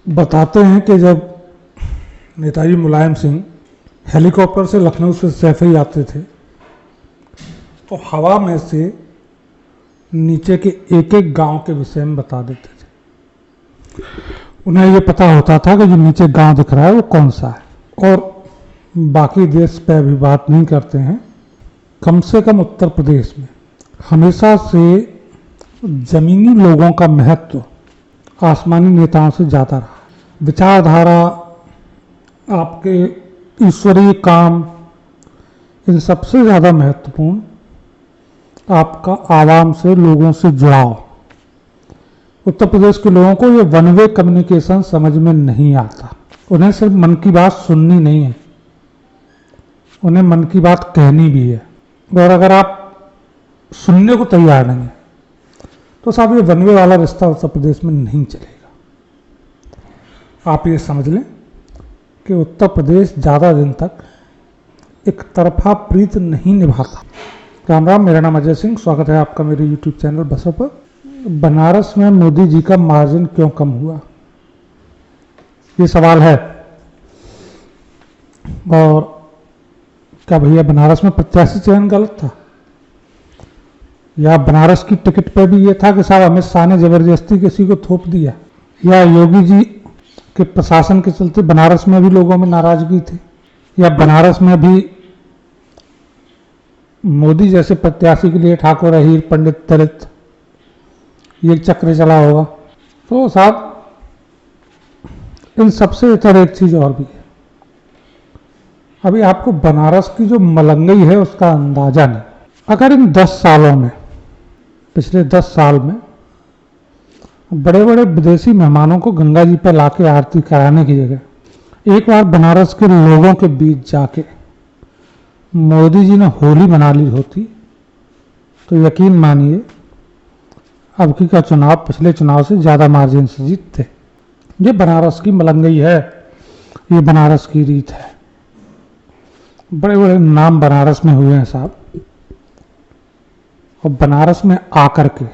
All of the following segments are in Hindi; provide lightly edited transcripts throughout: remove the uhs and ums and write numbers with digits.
बताते हैं कि जब नेताजी मुलायम सिंह हेलीकॉप्टर से लखनऊ से सैफई आते थे तो हवा में से नीचे के एक एक गांव के विषय में बता देते थे। उन्हें ये पता होता था कि जो नीचे गांव दिख रहा है वो कौन सा है। और बाकी देश पे अभी बात नहीं करते हैं, कम से कम उत्तर प्रदेश में हमेशा से जमीनी लोगों का महत्व आसमानी नेताओं से ज़्यादा रहा। विचारधारा, आपके ईश्वरीय काम, इन सबसे ज़्यादा महत्वपूर्ण आपका आवाम से, लोगों से जुड़ाव। उत्तर प्रदेश के लोगों को ये वन वे कम्युनिकेशन समझ में नहीं आता। उन्हें सिर्फ मन की बात सुननी नहीं है, उन्हें मन की बात कहनी भी है। और अगर आप सुनने को तैयार नहीं है तो साहब ये वन वे वाला रिश्ता उत्तर प्रदेश में नहीं चलेगा। आप ये समझ लें कि उत्तर प्रदेश ज़्यादा दिन तक एक तरफा प्रीत नहीं निभाता। राम राम, मेरा नाम अजय सिंह, स्वागत है आपका मेरे YouTube चैनल बसों पर। बनारस में मोदी जी का मार्जिन क्यों कम हुआ, ये सवाल है। और क्या भैया बनारस में प्रत्याशी चयन गलत था, या बनारस की टिकट पर भी ये था कि साहब अमित शाह ने जबरदस्ती किसी को थोप दिया, या योगी जी के प्रशासन के चलते बनारस में भी लोगों में नाराजगी थी, या बनारस में भी मोदी जैसे प्रत्याशी के लिए ठाकुर, अहीर, पंडित, दलित ये चक्र चला होगा। तो साहब इन सबसे इतर एक चीज और भी है। अभी आपको बनारस की जो मलंगई है उसका अंदाजा नहीं। अगर इन 10 सालों में, पिछले 10 साल में बड़े बड़े विदेशी मेहमानों को गंगा जी पर लाके आरती कराने की जगह एक बार बनारस के लोगों के बीच जाके मोदी जी ने होली मना ली होती तो यकीन मानिए अब की का चुनाव पिछले चुनाव से ज़्यादा मार्जिन से जीतते। ये बनारस की मलंगई है, ये बनारस की रीत है। बड़े बड़े नाम बनारस में हुए हैं साहब, और बनारस में आकर के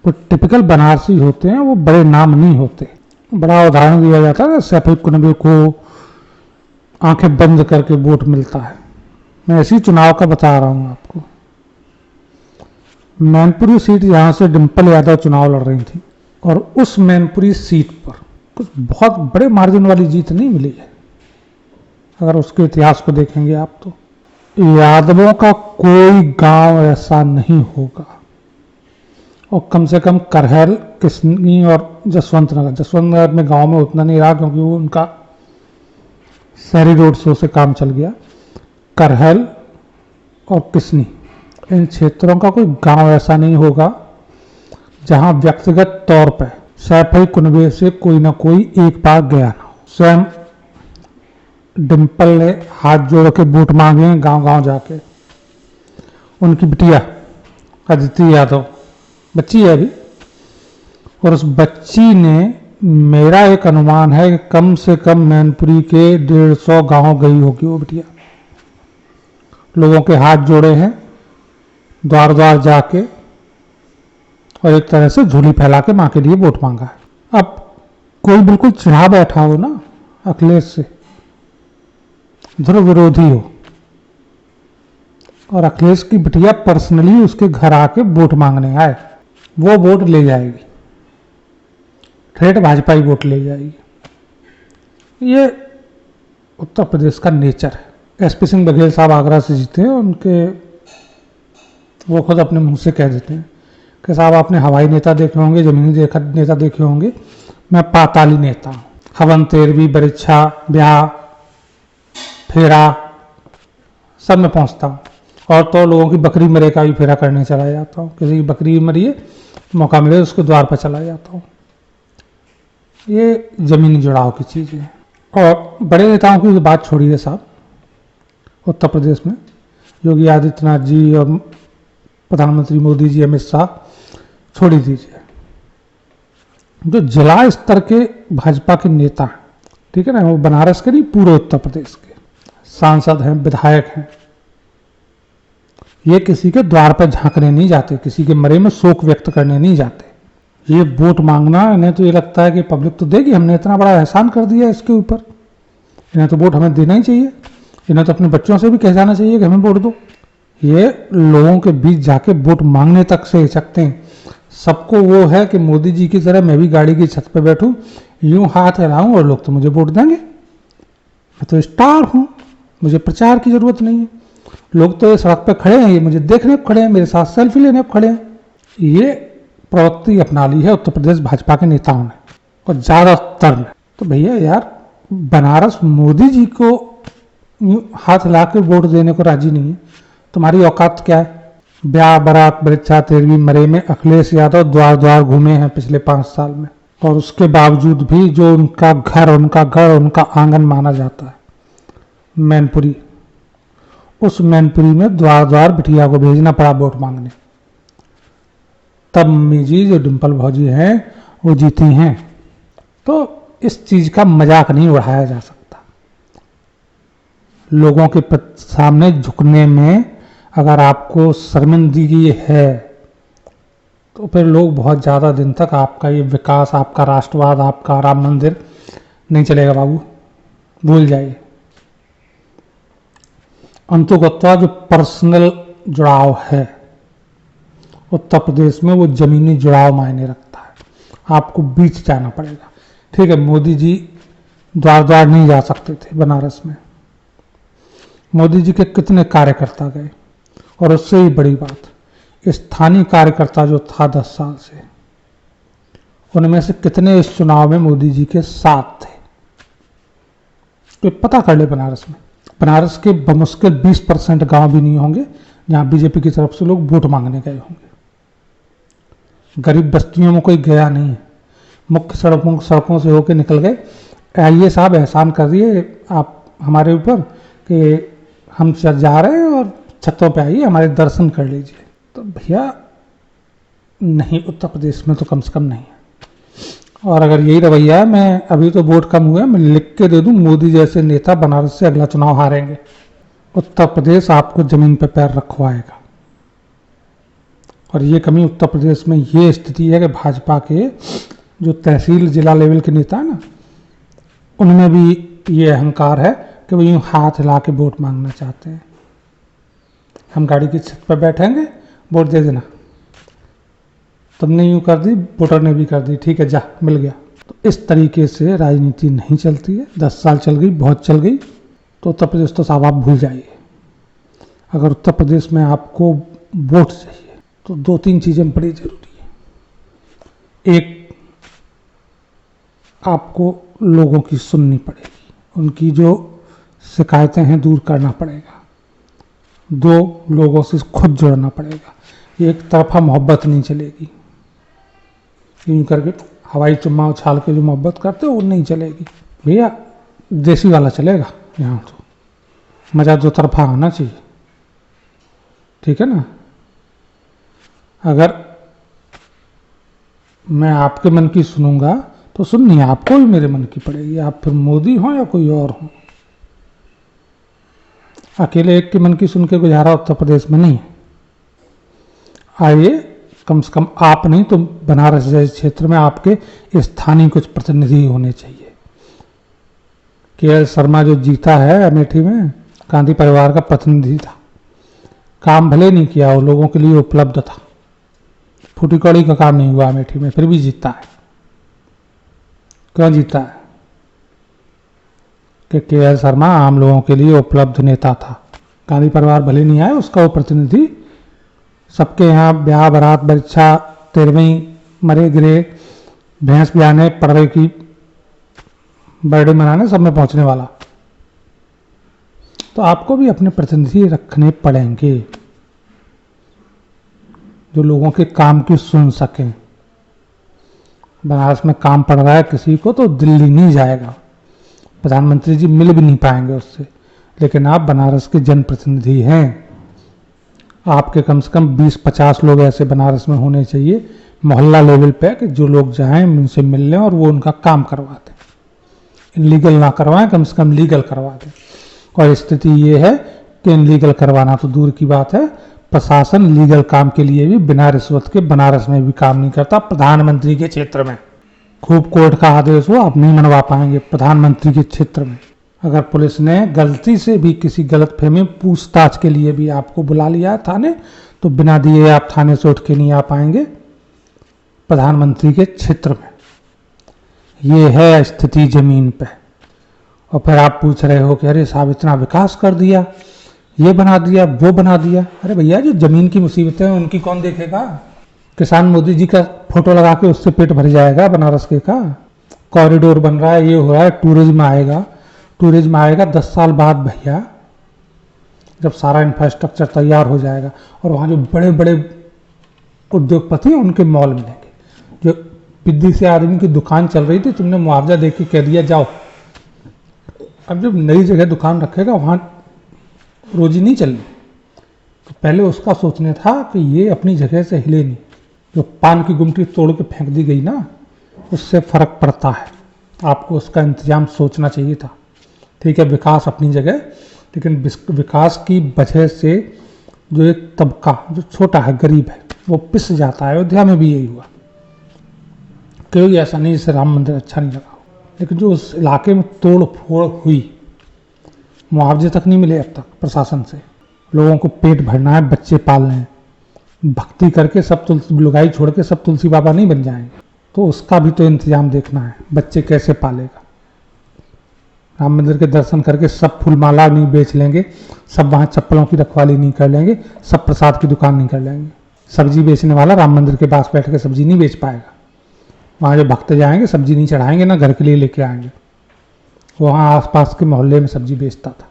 वो टिपिकल बनारसी होते हैं, वो बड़े नाम नहीं होते। बड़ा उदाहरण दिया जाता है, सैफई कुनबे को आंखें बंद करके वोट मिलता है। मैं इसी चुनाव का बता रहा हूं आपको। मैनपुरी सीट जहां से डिंपल यादव चुनाव लड़ रही थी, और उस मैनपुरी सीट पर कुछ बहुत बड़े मार्जिन वाली जीत नहीं मिली है। अगर उसके इतिहास को देखेंगे आप तो यादवों का कोई गांव ऐसा नहीं होगा, और कम से कम करहल, किसनी और जसवंत नगर में गांव में उतना नहीं रहा क्योंकि वो उनका शहरी रोड शो से काम चल गया। करहल और किसनी, इन क्षेत्रों का कोई गांव ऐसा नहीं होगा जहां व्यक्तिगत तौर पर सैफई कुनबे से कोई ना कोई एक बार गया ना हो। स्वयं डिंपल ने हाथ जोड़ के वोट मांगे गांव गांव जाके। उनकी बिटिया अदिति यादव बच्ची है अभी, और उस बच्ची ने, मेरा एक अनुमान है कि कम से कम मैनपुरी के 150 गांव गई होगी वो बिटिया। लोगों के हाथ जोड़े हैं द्वार द्वार जाके, और एक तरह से झोली फैला के मां के लिए वोट मांगा है। अब कोई बिल्कुल चिढ़ा बैठा हो ना अखिलेश से, ध्रुव विरोधी हो, और अखिलेश की बिटिया पर्सनली उसके घर आके वोट मांगने आए, वो वोट ले जाएगी, ठेठ भाजपा ही वोट ले जाएगी। ये उत्तर प्रदेश का नेचर है। एसपी सिंह बघेल साहब आगरा से जीते हैं, उनके वो खुद अपने मुंह से कह देते हैं कि साहब आपने हवाई नेता देखे होंगे, जमीनी नेता देखे होंगे, मैं पाताली नेता हूँ। हवन, तेरवी, बरिच्छा, ब्याह, फेरा सब में पहुंचता हूँ, और तो लोगों की बकरी मरे का भी फेरा करने चला जाता हूँ। किसी की बकरी मरी है, मौका मिले उसके द्वार पर चला जाता हूँ। ये जमीनी जुड़ाव की चीज़ है। और बड़े नेताओं की बात छोड़िए साहब, उत्तर प्रदेश में योगी आदित्यनाथ जी और प्रधानमंत्री मोदी जी, अमित शाह छोड़ दीजिए। जो जिला स्तर के भाजपा के नेता हैं, ठीक है ना, वो बनारस के नहीं, पूरे उत्तर प्रदेश के सांसद हैं, विधायक हैं, ये किसी के द्वार पर झांकने नहीं जाते, किसी के मरे में शोक व्यक्त करने नहीं जाते। ये वोट मांगना, इन्हें तो ये लगता है कि पब्लिक तो देगी, हमने इतना बड़ा एहसान कर दिया इसके ऊपर, इन्हें तो वोट हमें देना ही चाहिए, इन्हें तो अपने बच्चों से भी कह जाना चाहिए कि हमें वोट दो। ये लोगों के बीच जाके वोट मांगने तक से हिचकते हैं। सबको वो है कि मोदी जी की तरह मैं भी गाड़ी की छत पे बैठूं, यूं हाथ हिलाऊं और लोग तो मुझे वोट देंगे, मैं तो स्टार हूं, मुझे प्रचार की जरूरत नहीं है, लोग तो ये सड़क पे खड़े हैं, ये मुझे देखने को खड़े हैं, मेरे साथ सेल्फी लेने को खड़े हैं। ये प्रवृत्ति अपना ली है उत्तर प्रदेश भाजपा के नेताओं ने और ज्यादातर ने। तो भैया यार, बनारस मोदी जी को हाथ हिला के वोट देने को राजी नहीं है, तुम्हारी औकात क्या है? ब्याह बारात बरिच्छा तेरहवीं मरे में अखिलेश यादव द्वार द्वार घूमे हैं पिछले 5 साल में, और उसके बावजूद भी जो उनका घर, उनका गढ़, उनका आंगन माना जाता है मैनपुरी, उस मैनपुरी में द्वार द्वार बिटिया को भेजना पड़ा वोट मांगने। तब मम्मी जी जो डिम्पल भौजी हैं वो जीती हैं। तो इस चीज का मजाक नहीं उड़ाया जा सकता। लोगों के सामने झुकने में अगर आपको शर्मिंदगी है तो फिर लोग बहुत ज़्यादा दिन तक आपका ये विकास, आपका राष्ट्रवाद, आपका राम मंदिर नहीं चलेगा बाबू, भूल जाइए। अंतुगत्वा जो पर्सनल जुड़ाव है उत्तर प्रदेश में, वो जमीनी जुड़ाव मायने रखता है। आपको बीच जाना पड़ेगा। ठीक है, मोदी जी द्वार द्वार नहीं जा सकते थे बनारस में, मोदी जी के कितने कार्यकर्ता गए, और उससे ही बड़ी बात, स्थानीय कार्यकर्ता जो था 10 साल से, उनमें से कितने इस चुनाव में मोदी जी के साथ थे, तो पता कर ले। बनारस के बमुश्किल 20% गांव भी नहीं होंगे जहां बीजेपी की तरफ से लोग वोट मांगने गए होंगे। गरीब बस्तियों में कोई गया नहीं है, मुख्य सड़कों से होकर निकल गए। आइए साहब, एहसान कर दिए आप हमारे ऊपर कि हम जा रहे हैं और छतों पे आइए, हमारे दर्शन कर लीजिए। तो भैया नहीं, उत्तर प्रदेश में तो कम से कम नहीं है। और अगर यही रवैया है, मैं अभी तो वोट कम हुए, मैं लिख के दे दूं मोदी जैसे नेता बनारस से अगला चुनाव हारेंगे, उत्तर प्रदेश आपको जमीन पर पैर रखवाएगा। और ये कमी उत्तर प्रदेश में ये स्थिति है कि भाजपा के जो तहसील जिला लेवल के नेता है ना, उनमें भी ये अहंकार है कि वो यूँ हाथ हिला के वोट मांगना चाहते हैं। हम गाड़ी की छत पर बैठेंगे, वोट दे देना, तुमने यूँ कर दी, वोटर ने भी कर दी, ठीक है जा, मिल गया। तो इस तरीके से राजनीति नहीं चलती है। 10 साल चल गई, बहुत चल गई, तो उत्तर प्रदेश तो साहब आप भूल जाइए। अगर उत्तर प्रदेश में आपको वोट चाहिए तो 2-3 चीज़ें बड़ी जरूरी है। एक, आपको लोगों की सुननी पड़ेगी, उनकी जो शिकायतें हैं दूर करना पड़ेगा। 2, लोगों से खुद जुड़ना पड़ेगा। एक तरफा मोहब्बत नहीं चलेगी, यूं करके हवाई चुम्मा उछाल के जो मोहब्बत करते हो वो नहीं चलेगी भैया, देसी वाला चलेगा। यहाँ तो मज़ा 2 तरफा होना चाहिए, ठीक है ना। अगर मैं आपके मन की सुनूंगा तो सुननी आपको भी मेरे मन की पड़ेगी, आप फिर मोदी हो या कोई और हो। अकेले एक के मन की सुन के गुजारा उत्तर प्रदेश में नहीं है। आइए, कम से कम आप नहीं तो बनारस जैसे क्षेत्र में आपके स्थानीय कुछ प्रतिनिधि होने चाहिए। के.एल. शर्मा जो जीता है अमेठी में, गांधी परिवार का प्रतिनिधि था, काम भले नहीं किया, वो लोगों के लिए उपलब्ध था, फूटी कौड़ी का काम नहीं हुआ अमेठी में, फिर भी जीता है। क्यों जीता है? कि के.एल. शर्मा आम लोगों के लिए उपलब्ध नेता था। गांधी परिवार भले नहीं आए, उसका वो प्रतिनिधि सबके यहाँ ब्याह बारात बरिच्छा 13वीं मरे गिरे, भैंस ब्याहने, पड़वे की बर्थडे मनाने, सब में पहुंचने वाला। तो आपको भी अपने प्रतिनिधि रखने पड़ेंगे जो लोगों के काम की सुन सकें। बनारस में काम पड़ रहा है किसी को तो दिल्ली नहीं जाएगा, प्रधानमंत्री जी मिल भी नहीं पाएंगे उससे, लेकिन आप बनारस के जनप्रतिनिधि हैं। आपके कम से कम 20-50 लोग ऐसे बनारस में होने चाहिए मोहल्ला लेवल पे कि जो लोग जाएं उनसे मिल लें और वो उनका काम करवा दें। इनलीगल ना करवाएं, कम से कम लीगल करवा दें। और स्थिति ये है कि इनलीगल करवाना तो दूर की बात है, प्रशासन लीगल काम के लिए भी बिना रिश्वत के बनारस में भी काम नहीं करता। प्रधानमंत्री के क्षेत्र में खूब कोर्ट का आदेश हो, आप नहीं मनवा पाएंगे प्रधानमंत्री के क्षेत्र में। अगर पुलिस ने गलती से भी किसी गलतफहमी पूछताछ के लिए भी आपको बुला लिया थाने, तो बिना दिए आप थाने से उठ के नहीं आ पाएंगे प्रधानमंत्री के क्षेत्र में। ये है स्थिति जमीन पे। और फिर आप पूछ रहे हो कि अरे साहब इतना विकास कर दिया, ये बना दिया, वो बना दिया। अरे भैया जो जमीन की मुसीबतें हैं उनकी कौन देखेगा? किसान मोदी जी का फोटो लगा के उससे पेट भर जाएगा बनारस के का? कॉरिडोर बन रहा है, ये हो रहा है, टूरिज्म आएगा 10 साल बाद भैया, जब सारा इंफ्रास्ट्रक्चर तैयार हो जाएगा और वहाँ जो बड़े बड़े उद्योगपति हैं उनके मॉल मिलेंगे। जो पिद्दी से आदमी की दुकान चल रही थी, तुमने मुआवजा दे के कह दिया जाओ, अब जब नई जगह दुकान रखेगा वहाँ रोजी नहीं चलनी। तो पहले उसका सोचने था कि ये अपनी जगह से हिले नहीं। जो पान की गुमटी तोड़ के फेंक दी गई ना, उससे फर्क पड़ता है। आपको उसका इंतजाम सोचना चाहिए था। ठीक है, विकास अपनी जगह, लेकिन विकास की वजह से जो एक तबका जो छोटा है, गरीब है, वो पिस जाता है। अयोध्या में भी यही हुआ। कोई ऐसा नहीं जैसे राम मंदिर अच्छा नहीं लगा, लेकिन जो उस इलाके में तोड़ फोड़ हुई, मुआवजे तक नहीं मिले अब तक प्रशासन से। लोगों को पेट भरना है, बच्चे पालने हैं, भक्ति करके सब तुलसी लुगाई छोड़ के सब तुलसी बाबा नहीं बन जाएंगे। तो उसका भी तो इंतजाम देखना है, बच्चे कैसे पालेगा। राम मंदिर के दर्शन करके सब फूलमाला नहीं बेच लेंगे, सब वहाँ चप्पलों की रखवाली नहीं कर लेंगे, सब प्रसाद की दुकान नहीं कर लेंगे। सब्जी बेचने वाला राम मंदिर के पास बैठ के सब्जी नहीं बेच पाएगा। वहाँ जो भक्त जाएंगे सब्जी नहीं चढ़ाएंगे, ना घर के लिए लेके आएंगे। वहाँ आसपास के मोहल्ले में सब्जी बेचता था।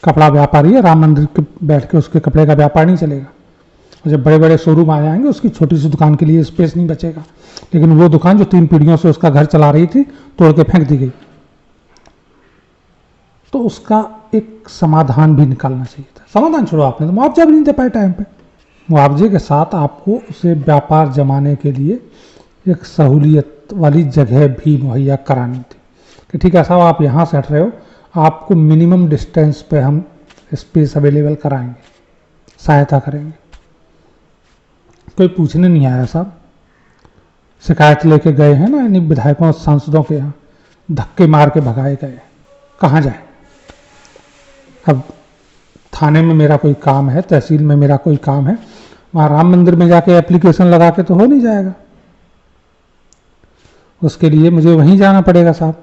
कपड़ा व्यापारी है, राम मंदिर के बैठ के उसके कपड़े का व्यापार नहीं चलेगा। और जब बड़े बड़े शोरूम आ जाएंगे, उसकी छोटी सी दुकान के लिए स्पेस नहीं बचेगा। लेकिन वो दुकान जो 3 पीढ़ियों से उसका घर चला रही थी, तोड़ के फेंक दी गई। तो उसका एक समाधान भी निकालना चाहिए था। समाधान छोड़ो, आपने तो मुआवजा भी नहीं दे पाए टाइम पे। मुआवजे के साथ आपको उसे व्यापार जमाने के लिए एक सहूलियत वाली जगह भी मुहैया करानी थी कि ठीक है साहब, आप यहाँ से हट रहे हो, आपको मिनिमम डिस्टेंस पे हम स्पेस अवेलेबल कराएंगे, सहायता करेंगे। कोई पूछने नहीं आया साहब। शिकायत लेके गए हैं ना इन विधायकों और सांसदों के यहाँ, धक्के मार के भगाए गए। कहाँ जाए? अब थाने में मेरा कोई काम है, तहसील में मेरा कोई काम है, वहाँ राम मंदिर में जाके एप्लीकेशन लगा के तो हो नहीं जाएगा। उसके लिए मुझे वहीं जाना पड़ेगा साहब।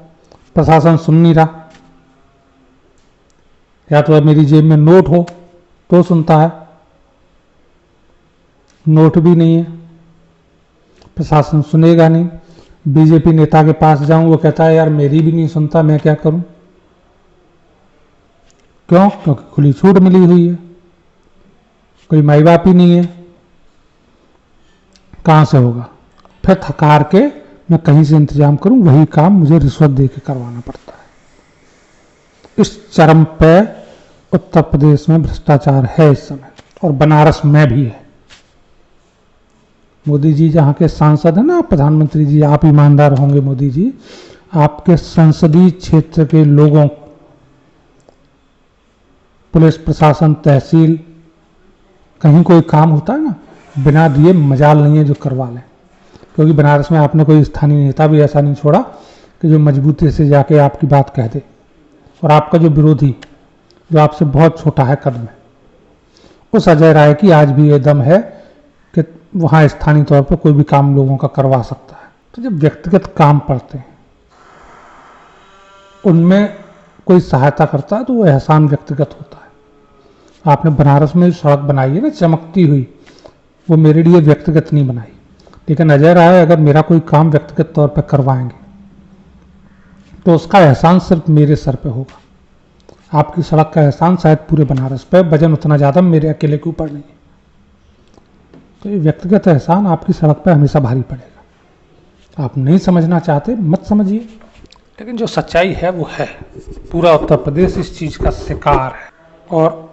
प्रशासन सुन नहीं रहा। या तो मेरी जेब में नोट हो तो सुनता है, नोट भी नहीं है, प्रशासन सुनेगा नहीं। बीजेपी नेता के पास जाऊं, वो कहता है यार मेरी भी नहीं सुनता, मैं क्या करूं। क्यों? क्योंकि खुली छूट मिली हुई है, कोई माई बाप ही नहीं है, कहां से होगा। फिर थकार के मैं कहीं से इंतजाम करूं, वही काम मुझे रिश्वत दे के करवाना पड़ता है। इस चरम पे उत्तर प्रदेश में भ्रष्टाचार है इस समय, और बनारस में भी है। मोदी जी जहाँ के सांसद है ना, प्रधानमंत्री जी, आप ईमानदार होंगे मोदी जी, आपके संसदीय क्षेत्र के लोगों, पुलिस प्रशासन, तहसील, कहीं कोई काम होता है ना, बिना दिए मजाल नहीं है जो करवा लें। क्योंकि बनारस में आपने कोई स्थानीय नेता भी ऐसा नहीं छोड़ा कि जो मजबूती से जाके आपकी बात कह दे। और आपका जो विरोधी, जो आपसे बहुत छोटा है कद में, उस अजय राय की आज भी ये दम है कि वहाँ स्थानीय तौर पर कोई भी काम लोगों का करवा सकता है। तो जब व्यक्तिगत काम पड़ते हैं, उनमें कोई सहायता करता है तो वो एहसान व्यक्तिगत होता है। आपने बनारस में सड़क बनाई है ना चमकती हुई, वो मेरे लिए व्यक्तिगत नहीं बनाई। लेकिन अजय राय अगर मेरा कोई काम व्यक्तिगत तौर पर करवाएंगे तो उसका एहसान सिर्फ मेरे सर पे होगा। आपकी सड़क का एहसान शायद पूरे बनारस पे, वजन उतना ज़्यादा मेरे अकेले के ऊपर नहीं है। तो ये व्यक्तिगत एहसान आपकी सड़क पे हमेशा भारी पड़ेगा। आप नहीं समझना चाहते, मत समझिए, लेकिन जो सच्चाई है वो है। पूरा उत्तर प्रदेश इस चीज़ का शिकार है। और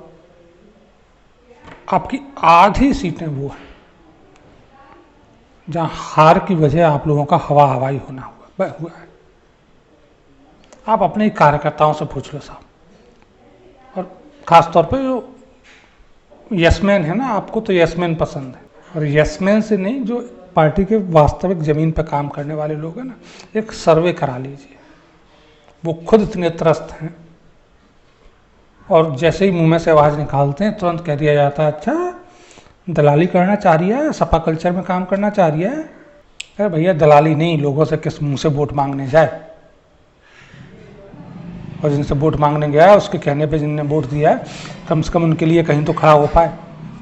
आपकी आधी सीटें वो हैं जहाँ हार की वजह आप लोगों का हवा हवाई होना हुआ है। आप अपने ही कार्यकर्ताओं से पूछ लो साहब, और ख़ास तौर पे जो यसमैन है ना, आपको तो यसमैन पसंद है, और यसमैन से नहीं, जो पार्टी के वास्तविक ज़मीन पर काम करने वाले लोग हैं ना, एक सर्वे करा लीजिए। वो खुद इतने त्रस्त हैं, और जैसे ही मुंह में से आवाज़ निकालते हैं तुरंत कह दिया जाता है, अच्छा दलाली करना चाह रही है, सपा कल्चर में काम करना चाह रही है। अरे भैया दलाली नहीं, लोगों से किस मुंह से वोट मांगने जाए, और जिनसे वोट मांगने गया है उसके कहने पे जिनने वोट दिया है कम से कम उनके लिए कहीं तो खड़ा हो पाए।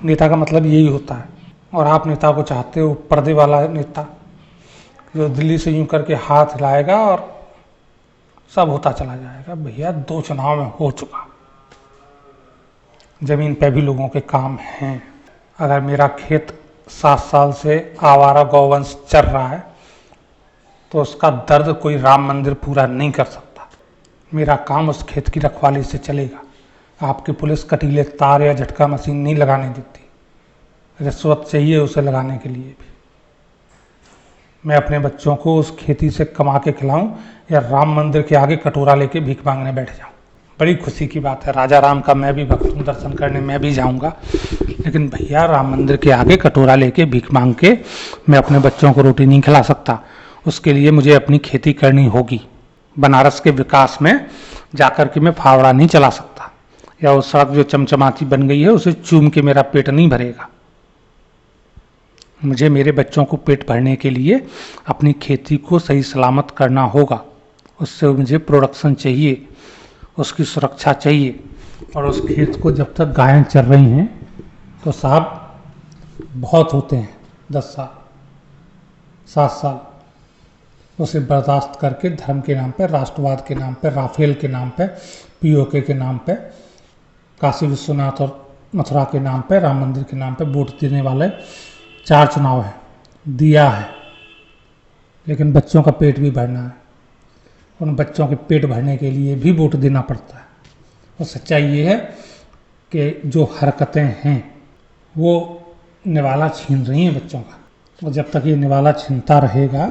नेता का मतलब यही होता है। और आप नेता को चाहते हो पर्दे वाला नेता, जो दिल्ली से यूं करके हाथ हिलाएगा और सब होता चला जाएगा। भैया 2 चुनाव में हो चुका, ज़मीन पे भी लोगों के काम हैं। अगर मेरा खेत 7 साल से आवारा गौवंश चल रहा है तो उसका दर्द कोई राम मंदिर पूरा नहीं कर सकता। मेरा काम उस खेत की रखवाली से चलेगा। आपकी पुलिस कटीले तार या झटका मशीन नहीं लगाने देती, रिश्वत चाहिए उसे लगाने के लिए भी। मैं अपने बच्चों को उस खेती से कमा के खिलाऊं या राम मंदिर के आगे कटोरा लेके भीख मांगने बैठ जाऊं। बड़ी खुशी की बात है, राजा राम का मैं भी भक्त हूं, दर्शन करने मैं भी जाऊंगा, लेकिन भैया राम मंदिर के आगे कटोरा लेके भीख मांग के मैं अपने बच्चों को रोटी नहीं खिला सकता। उसके लिए मुझे अपनी खेती करनी होगी। बनारस के विकास में जाकर के मैं फावड़ा नहीं चला सकता, या वो सड़क जो चमचमाती बन गई है उसे चूम के मेरा पेट नहीं भरेगा। मुझे मेरे बच्चों को पेट भरने के लिए अपनी खेती को सही सलामत करना होगा। उससे मुझे प्रोडक्शन चाहिए, उसकी सुरक्षा चाहिए। और उस खेत को जब तक गायें चल रही हैं तो साहब बहुत होते हैं, 10 साल 7 साल उसे बर्दाश्त करके धर्म के नाम पर, राष्ट्रवाद के नाम पर, राफेल के नाम पर, पीओके के नाम पर, काशी विश्वनाथ और मथुरा के नाम पर, राम मंदिर के नाम पर वोट देने वाले 4 चुनाव हैं, दिया है। लेकिन बच्चों का पेट भी भरना है, उन बच्चों के पेट भरने के लिए भी वोट देना पड़ता है। और सच्चाई ये है कि जो हरकतें हैं वो निवाला छीन रही हैं बच्चों का, और जब तक ये निवाला छीनता रहेगा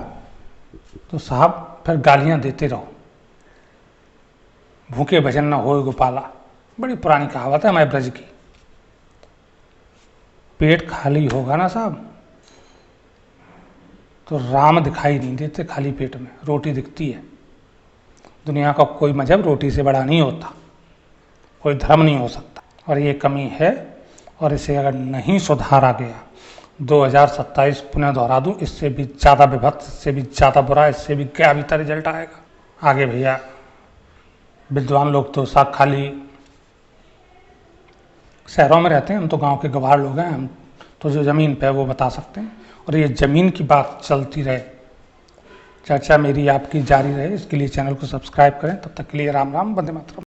तो साहब फिर गालियां देते रहो। भूखे भजन न होए गोपाला, बड़ी पुरानी कहावत है हमारे ब्रज की। पेट खाली होगा ना साहब तो राम दिखाई नहीं देते, खाली पेट में रोटी दिखती है। दुनिया का कोई मजहब रोटी से बड़ा नहीं होता, कोई धर्म नहीं हो सकता। और ये कमी है, और इसे अगर नहीं सुधारा गया 2027 पुनः दोहरा दूं, इससे भी ज़्यादा विभत्स, इससे भी ज़्यादा बुरा, इससे भी क्या भीतर रिजल्ट आएगा आगे। भैया विद्वान लोग तो साग खाली शहरों में रहते हैं, हम तो गांव के गवार लोग हैं, हम तो जो ज़मीन पे है वो बता सकते हैं। और ये ज़मीन की बात चलती रहे, चर्चा मेरी आपकी जारी रहे, इसके लिए चैनल को सब्सक्राइब करें। तब तक के लिए राम राम, वंदे मातरम।